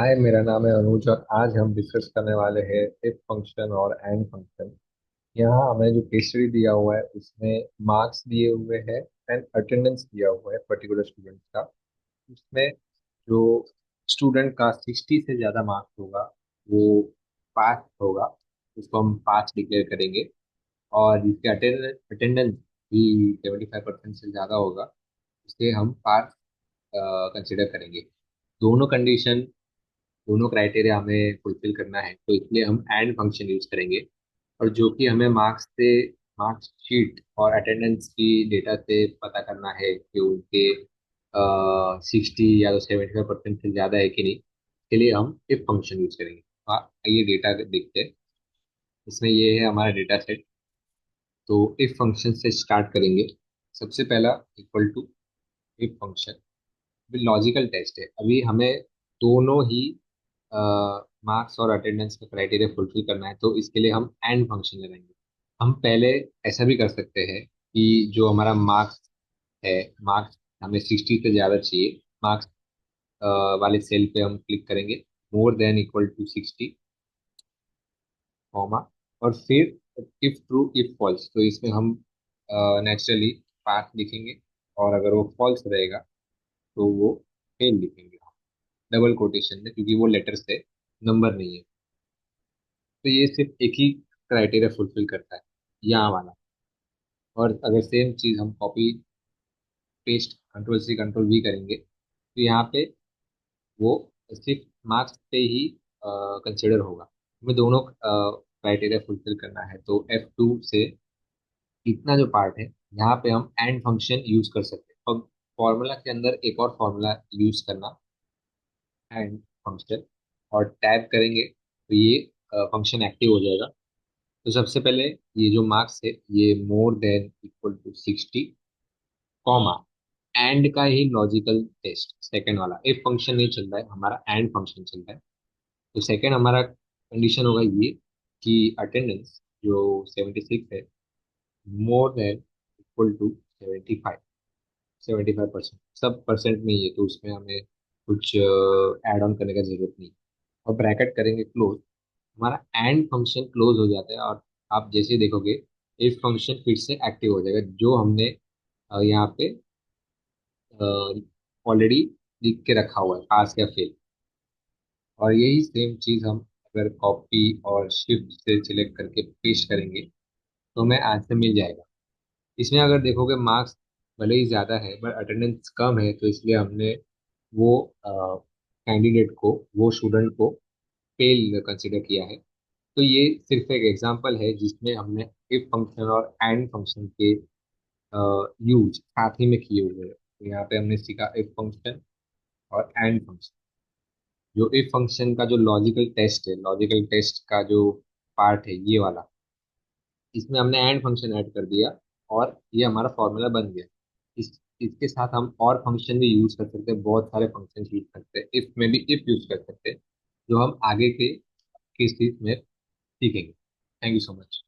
हाय, मेरा नाम है अनुज और आज हम डिस्कस करने वाले हैं इफ फंक्शन और एंड फंक्शन। यहाँ हमें जो केस स्टडी दिया हुआ है उसमें मार्क्स दिए हुए हैं एंड अटेंडेंस दिया हुआ है पर्टिकुलर स्टूडेंट का। उसमें जो स्टूडेंट का 60 से ज़्यादा मार्क्स होगा वो पास होगा, उसको हम पास डिक्लेयर करेंगे। और जिसके अटेंडेंस अटेंडेंस भी 75% से ज़्यादा होगा उसे हम पास कंसिडर करेंगे। दोनों कंडीशन, दोनों क्राइटेरिया हमें फुलफिल करना है, तो इसलिए हम एंड फंक्शन यूज करेंगे। और जो कि हमें मार्क्स शीट और अटेंडेंस की डेटा से पता करना है कि उनके 60 या तो 75% से ज़्यादा है कि नहीं, इसके लिए हम इफ फंक्शन यूज करेंगे। हाँ, ये डेटा देखते हैं। इसमें ये है हमारा डेटा सेट। तो इफ फंक्शन से स्टार्ट करेंगे। सबसे पहला equal to if function logical test है। अभी हमें दोनों ही मार्क्स और अटेंडेंस का क्राइटेरिया फुलफिल करना है, तो इसके लिए हम एंड फंक्शन लगाएंगे। हम पहले ऐसा भी कर सकते हैं कि जो हमारा मार्क्स है, मार्क्स हमें 60 से ज़्यादा चाहिए। मार्क्स वाले सेल पे हम क्लिक करेंगे, more than equal to 60, comma, और फिर इफ ट्रू इफ फॉल्स, तो इसमें हम नेचुरली पास लिखेंगे। और अगर वो फॉल्स रहेगा तो वो फेल लिखेंगे, डबल कोटेशन में, क्योंकि वो लेटर से नंबर नहीं है। तो ये सिर्फ एक ही क्राइटेरिया फुलफिल करता है, यहाँ वाला। और अगर सेम चीज हम copy paste control C control V करेंगे तो यहाँ पे वो सिर्फ मार्क्स पे ही कंसिडर होगा। हमें दोनों क्राइटेरिया फुलफिल करना है, तो F2 से इतना जो पार्ट है यहाँ पे हम एंड फंक्शन यूज कर सकते हैं। और फॉर्मूला के अंदर एक और फॉर्मूला यूज करना, एंड फंक्शन, और टैब करेंगे तो ये फंक्शन एक्टिव हो जाएगा। तो सबसे पहले ये जो मार्क्स है ये more than equal to 60, comma, and का ही लॉजिकल टेस्ट सेकंड वाला। इफ फंक्शन नहीं चल रहा है, हमारा एंड फंक्शन चल रहा है। तो सेकंड हमारा कंडीशन होगा ये कि अटेंडेंस जो 76 है मोर देन इक्वल टू 75, 75% सब परसेंट में ही है, तो उसमें हमें कुछ ऐड ऑन करने का जरूरत नहीं। और ब्रैकेट करेंगे क्लोज, हमारा एंड फंक्शन क्लोज हो जाता है। और आप जैसे ही देखोगे इफ फंक्शन फिर से एक्टिव हो जाएगा, जो हमने यहाँ पे ऑलरेडी लिख के रखा हुआ है, पास या फेल। और यही सेम चीज हम अगर कॉपी और शिफ्ट से सिलेक्ट करके पेस्ट करेंगे तो हमें आंसर मिल जाएगा। इसमें अगर देखोगे मार्क्स भले ही ज़्यादा है बट अटेंडेंस कम है, तो इसलिए हमने वो कैंडिडेट को, वो स्टूडेंट को फेल कंसिडर किया है। तो ये सिर्फ एक एग्जांपल है जिसमें हमने इफ फंक्शन और एंड फंक्शन के यूज साथ ही में किए हुए हैं। तो यहाँ पे हमने सीखा इफ फंक्शन और एंड फंक्शन। जो इफ फंक्शन का जो लॉजिकल टेस्ट है, लॉजिकल टेस्ट का जो पार्ट है ये वाला, इसमें हमने एंड फंक्शन ऐड कर दिया और ये हमारा फॉर्मूला बन गया। इसके साथ हम और फंक्शन भी यूज कर सकते हैं, बहुत सारे फंक्शन यूज कर सकते हैं। इफ में भी इफ यूज कर सकते हैं, जो हम आगे के केसेस में सीखेंगे। Thank you so much.